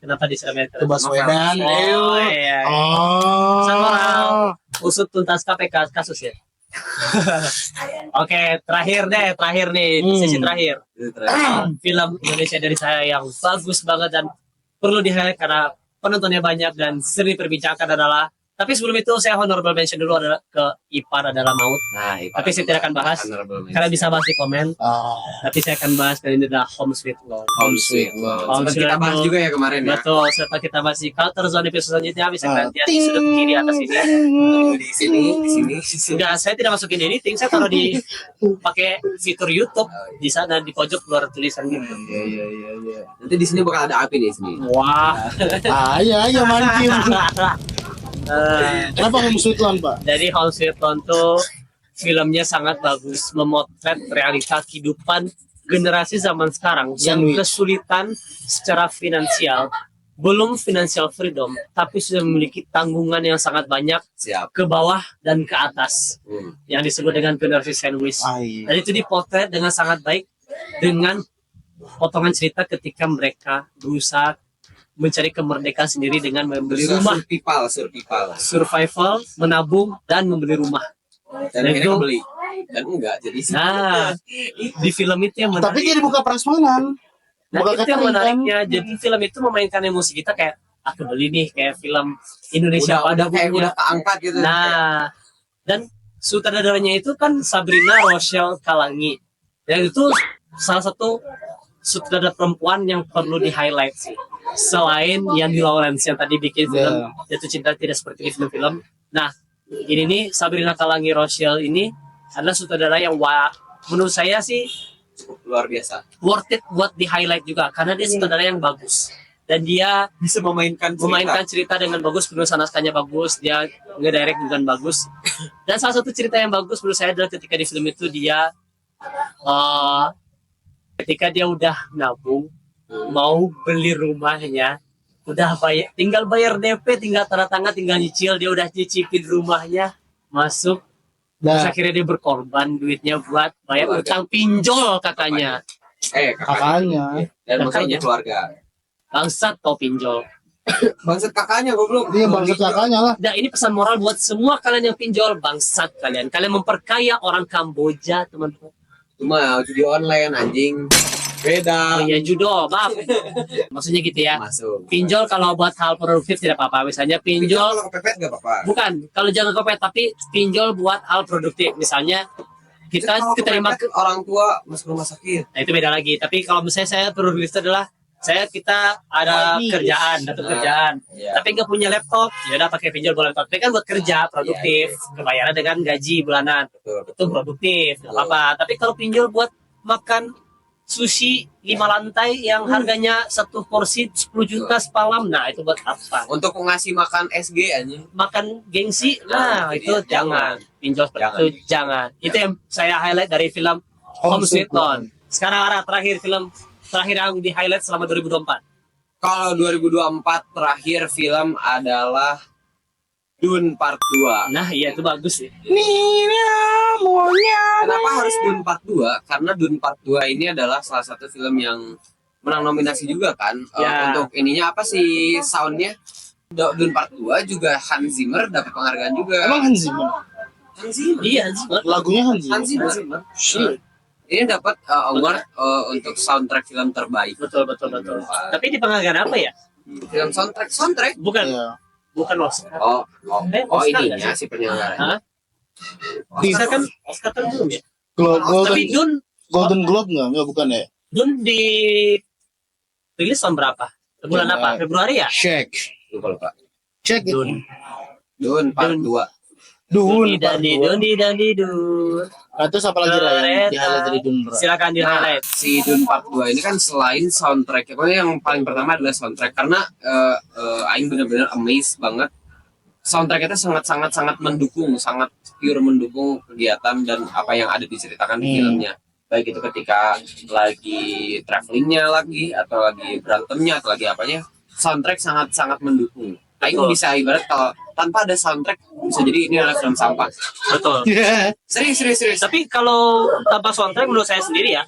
Kenapa di Amerika? Itu Baswedan. Oh, iya. Oh. Sama orang. Usut tuntas KPK kasus ya. Oke, terakhir nih, sesi terakhir. Itu terakhir. Film Indonesia dari saya yang bagus banget dan perlu di-highlight karena penontonnya banyak dan sering diperbincangkan adalah. Tapi sebelum itu saya honorable mention dulu adalah ke Ipar adalah Maut. Nah, itu Tapi saya tidak akan bahas. honorable mention. Kalian bisa bahas di komen. Oh. Tapi saya akan bahas dari adalah Home Sweet Home. Home Sweet Home. Home Sempat Sweet kita bahas Home. juga ya kemarin ya. Betul, setelah kita bahas di Culture Zone episode selanjutnya bisa Ah. kalian lihat di sudut kiri atas ini. Di sini, di sini. Enggak, saya tidak masukin editing, saya taruh di pakai fitur YouTube di sana di pojok keluar tulisan gitu. Iya. Nanti di sini bakal ada api nih sini. Wah. Ayo mancing. Kenapa Home Sweet Home, Pak? Jadi Home Sweet Home tuh filmnya sangat bagus, memotret realita kehidupan generasi zaman sekarang yang Sandwich. kesulitan secara finansial, belum financial freedom, tapi sudah memiliki tanggungan yang sangat banyak Siap. ke bawah dan ke atas, yang disebut dengan generasi sandwich. Iya. Dan itu dipotret dengan sangat baik dengan potongan cerita ketika mereka berusaha mencari kemerdekaan sendiri dengan membeli rumah, survival. survival, menabung, dan membeli rumah. Dan Dan akhirnya itu- kebeli. Dan enggak, jadi Nah, di film itu yang Tapi menarik. jadi buka prasmanan. Nah, buka itu yang catering, menariknya. Jadi film itu memainkan emosi kita kayak aku beli nih kayak film Indonesia udah pada kayak umumnya. udah keangkat gitu. Nah, dan sutradaranya itu kan Sabrina Rochelle Kalangi. Dan itu salah satu sutradara perempuan yang perlu di-highlight sih. Selain Yandy Lawrence yang tadi bikin film Jatuh Cinta Tidak Seperti di Film-film. Nah, ini nih Sabrina Kalangi Rochelle ini adalah sutradara yang menurut saya sih luar biasa. worth it buat di-highlight juga karena dia sutradara yang bagus. dan dia Bisa memainkan cerita dengan bagus, penulisan naskahnya bagus, dia ngedirect dengan bagus. Dan salah satu cerita yang bagus menurut saya adalah ketika di film itu dia ketika dia udah nabung mau beli rumahnya, udah tinggal bayar DP, tinggal tanda tangan, tinggal nyicil, dia udah nyicipin rumahnya, masuk. Terus Nah, akhirnya dia berkorban duitnya buat bayar utang pinjol katanya. kakaknya. Dan maksudnya keluarga. Bangsat kau pinjol. Bangsat kakaknya goblok. Dia bangsat kakaknya lah. Nah, ini pesan moral buat semua kalian yang pinjol, bangsat kalian. Kalian memperkaya orang Kamboja, teman-teman. Cuma judi online anjing. Beda. Oh iya, judo, maaf. Maksudnya gitu ya. Masuk. Pinjol kalau buat hal produktif tidak apa-apa. Misalnya pinjol, Kalau kepepet gak apa-apa. bukan, kalau jangan kopet, tapi pinjol buat hal produktif. Misalnya kita Kalau keterima, kepepet, orang tua masuk rumah sakit. nah itu beda lagi. Tapi kalau misalnya saya produktif adalah kita ada kerjaan, dapat kerjaan, Iya. tapi nggak punya laptop, ya udah pakai pinjol buat laptop. Tapi kan buat kerja produktif, kebayaran dengan gaji bulanan, Betul. itu produktif, nggak apa-apa. Tapi kalau pinjol buat makan sushi 5 lantai yang harganya satu porsi 10 juta semalam, nah itu buat apa? Untuk ngasih makan SG anjing. Makan gengsi, nah itu jangan. Pinjol seperti Jangan. itu jangan. Itu yang saya highlight dari film Home Sweet Home. Sekarang arah terakhir yang di highlight selama 2024. Kalau 2024 terakhir film adalah Dune Part 2. Nah iya itu bagus sih. Kenapa harus Dune Part 2? Karena Dune Part 2 ini adalah salah satu film yang menang nominasi juga kan. Ya. Untuk ininya apa sih soundnya? Dune Part 2 juga Hans Zimmer dapat penghargaan juga. Emang Hans Zimmer? Hans Zimmer? Iya sih. Lagunya Hans Hans Zimmer. Zimmer. Ini dapat award untuk soundtrack film terbaik. Betul. Tapi di penghargaan apa ya? Film soundtrack. Bukan Iya. bukan Oscar. Oh Oscar ininya nggak si penyelenggara. Hah? Oscar kan belum ya. Tapi Golden Globe nggak bukan ya? Dun di rilis tahun berapa? Bulan Ya. apa? Februari ya? Check. Lupa. Cek itu. Dun. Dune Part 2. Dune Part Dun 2. Dun. Nah, terus apa lagi Ray, yang di highlight dari Dune? Ray? Silakan di Nah, highlight. si Dune Part 2 ini kan selain soundtrack, pokoknya yang paling pertama adalah soundtrack karena Aing benar-benar amazed banget. Soundtrack itu sangat mendukung, sangat pure mendukung kegiatan dan apa yang ada diceritakan di filmnya. Baik itu ketika lagi travelingnya lagi atau lagi berantemnya atau lagi apanya, soundtrack sangat mendukung. Aing Betul. bisa ibarat kalau tanpa ada soundtrack bisa jadi ini adalah film sampah. Betul. Serius. Tapi kalau tanpa soundtrack menurut saya sendiri ya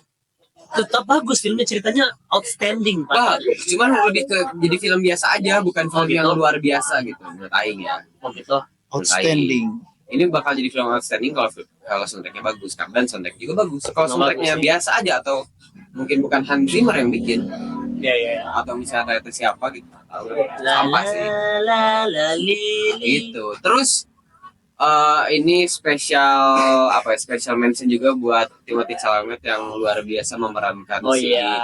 tetap bagus filmnya, ceritanya outstanding Pak. Wah, cuman lebih ke jadi film biasa aja, bukan film yang gitu. luar biasa gitu menurut Aing ya. Oh gitu. Outstanding. Ini bakal jadi film outstanding kalau soundtracknya bagus kan, dan soundtrack juga bagus. Kalau Bagus soundtracknya sih. biasa aja atau mungkin bukan Hans Zimmer yang bikin Ya. atau misalnya itu siapa gitu, nggak tahu. La Sampah sih la li. gitu. Terus ini special mention juga buat Timothée Chalamet yang luar biasa memerankan Oh si iya.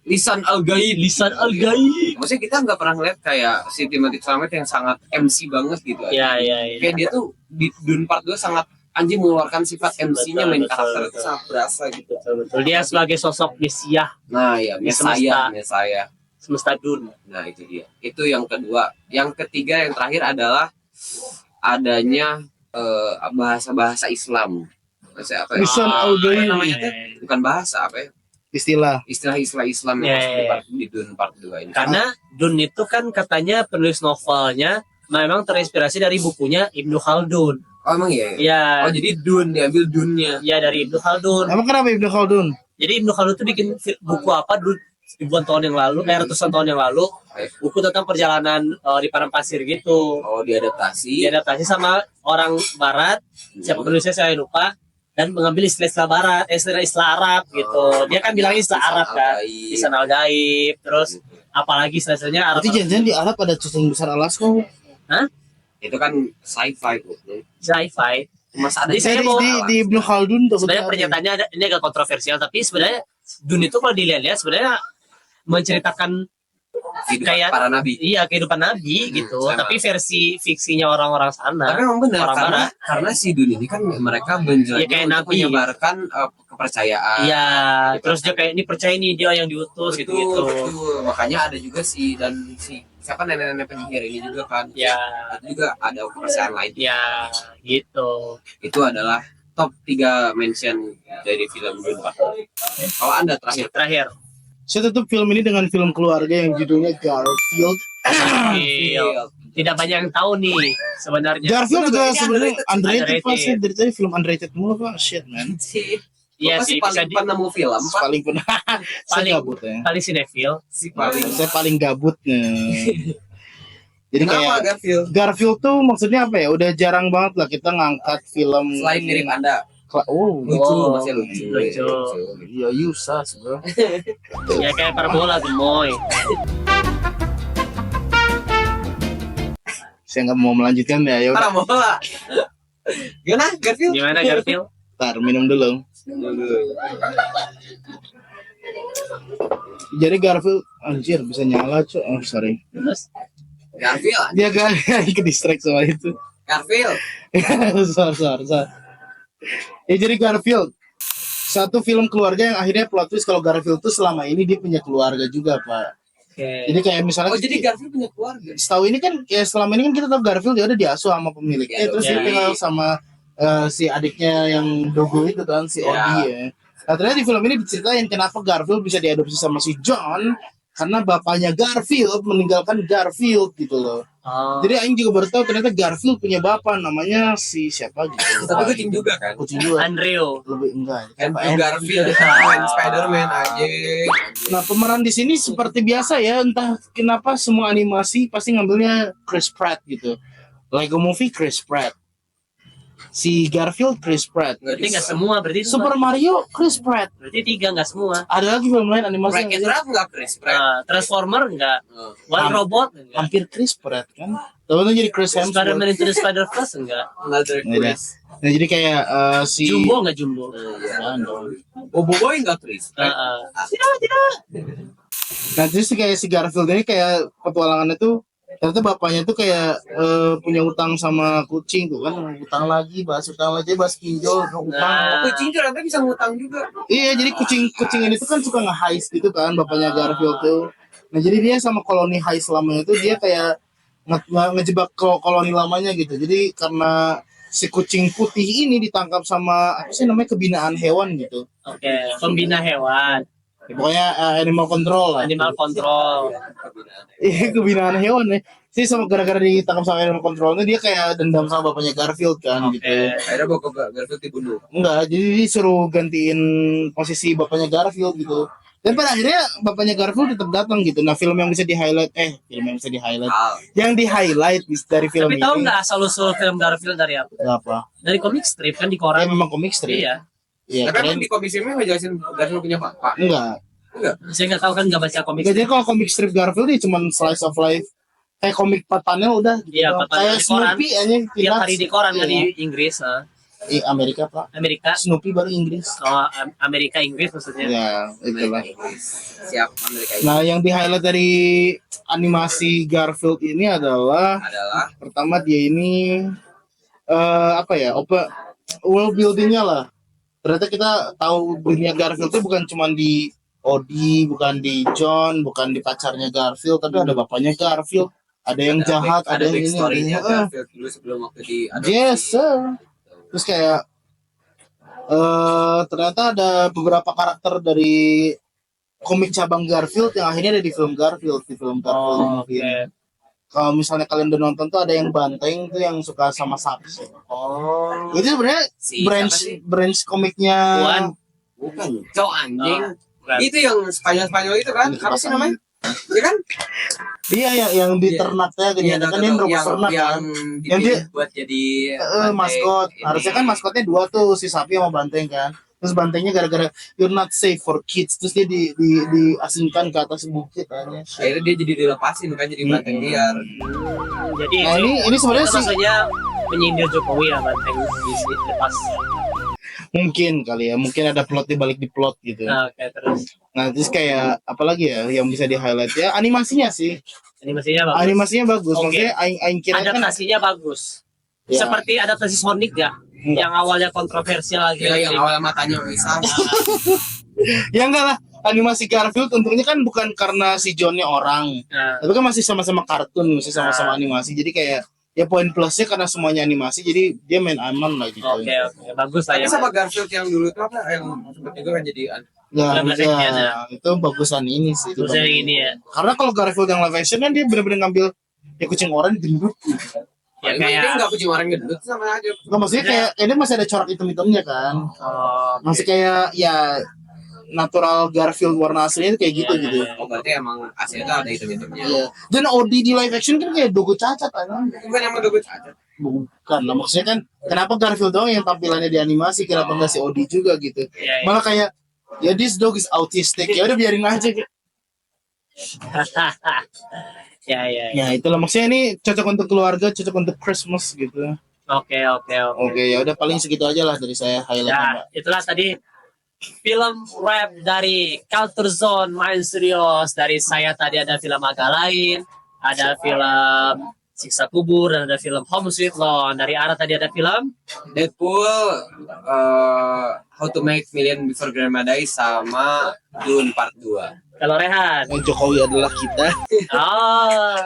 Lisan Al-Gaib. Lisan Al-Gaib. Maksudnya kita nggak pernah ngeliat kayak si Timothée Chalamet yang sangat MC banget gitu. Iya. Kayak dia tuh di Dune Part 2 sangat anjing mengeluarkan sifat MC-nya, main Betul, karakter betul. itu sangat berasa gitu. Betul. Dia sebagai sosok Mesiah Nah ya, Di semesta. Mesaya. semesta Dun. Nah itu dia. Itu yang kedua. Yang ketiga yang terakhir adalah adanya bahasa-bahasa Islam. Bahasa apa ya? Lisan Al-Gaib. Namanya tuh bukan bahasa apa ya? Istilah. Istilah-istilah Islam yang Ya, masuk ya, ya. di Dune Part 2 ini. Karena Dun itu kan katanya penulis novelnya memang terinspirasi dari bukunya Ibnu Khaldun. Oh emang iya? Ya, Oh jadi Dune, diambil Dune-nya. ya dari Ibnu Khaldun. Emang kenapa Ibnu Khaldun? Jadi Ibnu Khaldun tuh bikin buku apa dulu ribuan tahun yang lalu, ratusan tahun yang lalu, buku tentang perjalanan di padang pasir gitu. Oh diadaptasi. Diadaptasi sama orang Barat, siapa penulisnya saya lupa, dan mengambil istilah-istilah Barat, istilah Arab gitu. Dia kan bilang istilah Arab kan, Lisan Al-Gaib, terus apalagi istilahnya Arab. Berarti jangan-jangan di Arab ada cacing besar Alaska. Itu kan sci-fi kok. Sci-fi. Masa ada Jadi saya mau- Di Ibnu Khaldun tuh. Sebenarnya pernyataannya ini agak kontroversial, tapi sebenarnya Dune itu kalau dilihat-lihat sebenarnya menceritakan kehidupan Kayak para nabi. Iya, kehidupan nabi gitu. sama. Tapi versi fiksinya orang-orang sana. Tapi memang benar orang karena si dunia ini kan mereka menjelajah Iya, kayak untuk nabi. menyebarkan kepercayaan. Iya, terus dia kayak ini percaya nih dia yang diutus Betul, gitu-gitu. betul. Makanya ada juga si siapa nenek-nenek penyihir ini juga kan. Ya, Itu juga ada kepercayaan lain. ya gitu. Itu adalah top 3 mention dari film Dune 4. Kalau Anda terakhir. Saya tutup film ini dengan film keluarga yang judulnya Garfield. Iya. Tidak banyak yang tahu nih sebenarnya. Garfield juga Ini sebenarnya underrated underrated. pasti dari tadi film underrated mulu pak, shit man. Iya Apa sih, sih paling bisa nemu film? Pak? Paling pernah saya Paling- gabut ya. paling sinetfil. Si paling. Saya paling gabutnya. Jadi Kenapa kayak Garfield? Garfield tuh maksudnya apa ya? Udah jarang banget lah kita ngangkat film. Selain mirip Anda, Oh, lucu, Oh, masih lucu. lucu. ya Yusa sebenarnya. Ya kayak parabola gemoy. Saya nggak mau melanjutkan ya. Ya udah, Para bola. Gimana Garfield? Gimana Garfield? ntar minum dulu. Jadi Garfield, anjir bisa nyala cuy. Oh sorry. Terus Garfield. Dia gak ke distract sama itu. Garfield. sorry. Ya jadi Garfield satu film keluarga yang akhirnya plot twist kalau Garfield tuh selama ini dia punya keluarga juga pak. oke. Jadi kayak misalnya Oh, jadi Garfield punya keluarga. setahu ini kan kayak selama ini kan kita tahu Garfield dia udah diasuh sama pemiliknya, Ya, terus dia ya. tinggal sama si adiknya yang Dogo itu kan si Ya. Odie ya. Nah ternyata di film ini diceritain kenapa Garfield bisa diadopsi sama si John karena bapaknya Garfield meninggalkan Garfield gitu loh. Oh. Jadi Aing juga baru tahu ternyata Garfield punya bapak namanya si siapa gitu. Tapi kucing juga kan. Kucing juga. Andrew. Lebih enggak. Andrew Garfield main Spider-Man aja. Nah pemeran di sini seperti biasa ya, entah kenapa semua animasi pasti ngambilnya Chris Pratt gitu. Lego Movie Chris Pratt, si Garfield Chris Pratt, Berarti nggak semua, berarti itu Super Mario Chris Pratt. berarti 3 nggak semua. Ada lagi film lain animasi Wreck-It yang Ralph nggak Chris Pratt? Transformer nggak, One Ham- Robot nggak, hampir Chris Pratt kan. Tapi jadi Chris Hemsworth. Spider-Man Into the Spider-Verse nggak, Another Iya. Chris. Nah jadi kayak si Jumbo nggak Jumbo. Ya, no. Bobo Boy nggak Chris Pratt? Nah terus kayak si Garfield ini kayak petualangannya tuh ternyata bapaknya tuh kayak punya utang sama kucing tuh kan, utang lagi bahas pinjol utang. Nah. Kucing ternyata bisa ngutang juga. Iya, jadi kucing ini tuh kan suka nge-heist gitu kan bapaknya Garfield tuh. Nah, jadi dia sama koloni heist lamanya tuh dia kayak ngejebak koloni lamanya gitu. Jadi karena si kucing putih ini ditangkap sama apa sih namanya kebinaan hewan gitu. Oke, pembina hewan, Ya, pokoknya animal control lah. animal control. Iya, kebinaan hewan ya. Sih sama gara-gara ditangkap sama animal controlnya dia kayak dendam sama bapaknya Garfield kan gitu. Akhirnya bawa Garfield dibunuh. Enggak, jadi disuruh gantiin posisi bapaknya Garfield gitu. Dan pada akhirnya bapaknya Garfield tetap datang gitu. Nah, film yang bisa di-highlight, yang di-highlight dari film Tapi tahu ini nggak asal usul film Garfield dari apa? apa? Dari komik strip kan di Ya koran. memang komik strip. Iya. Iya, Tapi keren. emang di komik ini ngejelasin Garfield punya bapak. Enggak. Saya nggak tahu kan nggak baca komik. Enggak, jadi kalau komik strip Garfield itu cuma slice of life. Kayak komik 4 panel udah gitu. Iya, 4 panel Kayak di koran. Snoopy aja Tiap hari di koran kan Iya. di Inggris, Amerika, Pak. Amerika. Snoopy baru Inggris. Oh, Amerika Inggris maksudnya. Ya, itulah. Siap Amerika ini Nah, yang di-highlight dari animasi Garfield ini adalah adalah pertama dia ini apa ya? World buildingnya lah. Ternyata kita tahu dunia Garfield itu bukan cuma di Odie, bukan di John, bukan di pacarnya Garfield, tapi ada bapaknya Garfield, ada yang jahat, ada yang big ini, ada story-nya yang Garfield dulu sebelum waktu di yes sir. Terus kayak ternyata ada beberapa karakter dari komik cabang Garfield yang akhirnya ada di film Garfield Oh, movie. oke. Kalau misalnya kalian udah nonton tuh ada yang banteng tuh yang suka sama sapi. Oh. Itu sebenarnya Si branch siapa sih? branch komiknya Wan. bukan cowok anjing. Bukan. Itu yang Spanyol itu kan? Apa sih namanya? Ya kan? dia yang di ternaknya Iya, kan dia ngerubah ternak yang kan. Yang dipilih dia- buat jadi Maskot. ini. Harusnya kan maskotnya 2 tuh, si sapi sama banteng kan. Terus bantengnya gara-gara you're not safe for kids, terus dia diasingkan ke atas bukit aja. Akhirnya dia jadi dilepasin kan jadi banteng liar. Jadi Nah, ini sebenarnya itu sih maksudnya menyindir Jokowi ya banteng di lepas. Mungkin kali ya, mungkin ada plot dibalik di plot gitu. Oke, terus Nah, terus kayak apa lagi ya yang bisa di highlight ya, animasinya sih. animasinya bagus. Animasinya bagus. Oke. Maksudnya aing kira kan Adaptasinya bagus. Ya. Seperti adaptasi Sonic ya, yang awalnya kontroversial lagi. Ya, yang awal matanya bisa. ya enggak lah. Animasi Garfield untungnya kan bukan karena si John-nya orang. Nah, Tapi kan masih sama-sama kartun, masih sama-sama animasi. Jadi kayak ya poin plusnya karena semuanya animasi, jadi dia main aman lah gitu. oke, bagus lah Tapi ya. sama Garfield yang dulu tuh apa yang sempet juga kan jadi Ya, Live action ya. ya, itu bagusan ini sih. Terus yang ini ya, Karena kalau Garfield yang live action kan dia benar-benar ngambil ya kucing orang gendut. ya ini kayak nggak punya orang gendut sama aja. Nggak, maksudnya kayak ini masih ada corak hitam-hitamnya kan. oh, Masih kayak ya natural Garfield warna aslinya itu kayak gitu Iya, gitu. iya, Oh berarti emang aslinya tuh ada hitam-hitamnya. Iya. Dan Odie di live action kan kayak dogo cacat kan. Bukan yang menurut cacat. Bukan lah, maksudnya kan kenapa Garfield doang yang tampilannya di animasi, kenapa nggak si Odie juga gitu. Iya, iya. Malah kayak ya this dog is autistic, ya udah biarin aja. ya, ya, ya. Ya itulah maksudnya ini cocok untuk keluarga, cocok untuk Christmas gitu. Oke. Oke, ya udah paling segitu aja lah dari saya highlight. Ya, itulah tadi film rap dari Culture Zone Main Studios. Dari saya tadi ada film agak lain, ada film Siksa Kubur, dan ada film Home Sweet Loan. Dari Ara tadi ada film Deadpool, How to Make Million Before Grandma Dies sama Dune Part 2. kalau Rehan. Jokowi adalah kita. Ah,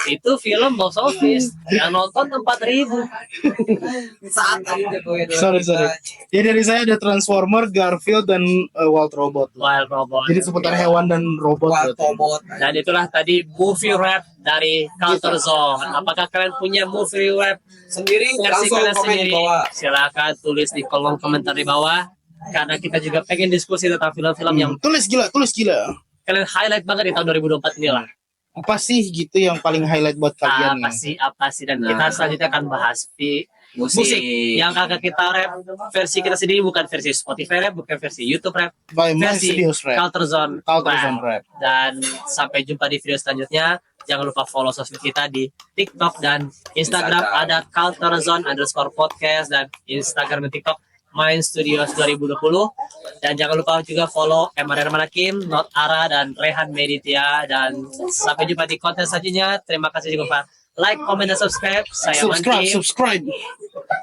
itu film box office yang nonton 4.000. Saat tadi Jokowi adalah Sorry. kita. Ya dari saya ada Transformer, Garfield dan Wild Robot. Wild Robot. Jadi seputar hewan dan robot. Wild berarti. Robot. Dan itulah tadi movie rap dari Culture Zone. Apakah kalian punya movie rap Sendiri versi langsung kalian komen di sendiri? bawah. Silakan tulis di kolom komentar di bawah. Karena kita juga pengen diskusi tentang film-film yang Tulis gila. kalian highlight banget di tahun 2024 ini lah. Apa sih gitu yang paling highlight buat kalian? Apa sih dan Nah. kita selanjutnya akan bahas musik yang kakak kita rap versi kita sendiri, bukan versi Spotify rap, bukan versi YouTube rap, By My versi Studios Rap. Culture Zone Culture Rap. Zone Rap. Dan sampai jumpa di video selanjutnya. Jangan lupa follow sosmed kita di TikTok dan Instagram. Ada Culture Zone _podcast dan Instagram dan TikTok Main Studios 2020. Dan jangan lupa juga follow Emar Manakim, Not Ara, dan Rehan Meditya. Dan sampai jumpa di konten selanjutnya. Terima kasih juga Pak. Like, comment, dan subscribe. Saya Mankim. Subscribe.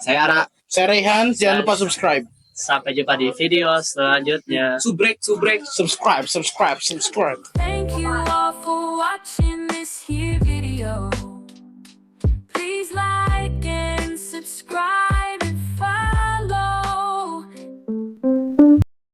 Saya Ara. Saya Rehan, jangan lupa subscribe. Sampai jumpa di video selanjutnya. Subrek. Subscribe. Thank you all for watching this here.